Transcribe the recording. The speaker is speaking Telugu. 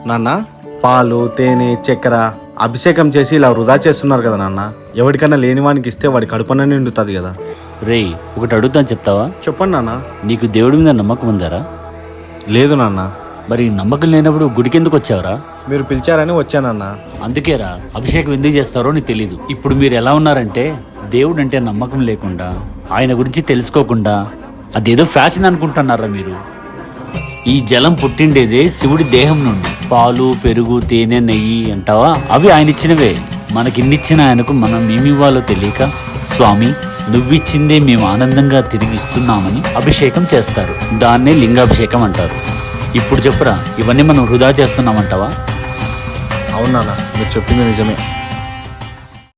నాన్న, పాలు తేనె చక్కెర అభిషేకం చేసి ఇలా వృధా చేస్తున్నారు కదా నాన్న. ఎవరికైనా లేనివానికి ఇస్తే వాడి కడుపున నిండుతుంది కదా. రేయ్, ఒకటి అడుగుతాను చెప్తావా? చెప్పండి నాన్న. నీకు దేవుడి మీద నమ్మకం ఉందారా? లేదు నాన్న. మరి నమ్మకం లేనప్పుడు గుడికి ఎందుకు వచ్చావురా? మీరు పిలిచారని వచ్చానన్నా. అందుకేరా, అభిషేకం ఎందుకు చేస్తారో నీకు తెలీదు. ఇప్పుడు మీరు ఎలా ఉన్నారంటే, దేవుడు అంటే నమ్మకం లేకుండా, ఆయన గురించి తెలుసుకోకుండా అదేదో ఫ్యాషన్ అనుకుంటున్నారా మీరు? ఈ జలం పుట్టిండేదే శివుడి దేహం నుండి. పాలు పెరుగు తేనె నెయ్యి అంటావా, అవి ఆయన ఇచ్చినవే. మనకిన్నిచ్చిన ఆయనకు మనం ఏమివ్వాలో తెలియక, స్వామి నువ్విచ్చిందే మేము ఆనందంగా తిరిగిస్తున్నామని అభిషేకం చేస్తారు. దాన్నే లింగాభిషేకం అంటారు. ఇప్పుడు చెప్పురా, ఇవన్నీ మనం వృధా చేస్తున్నామంటావా? అవునా, మీరు చెప్పింది నిజమే.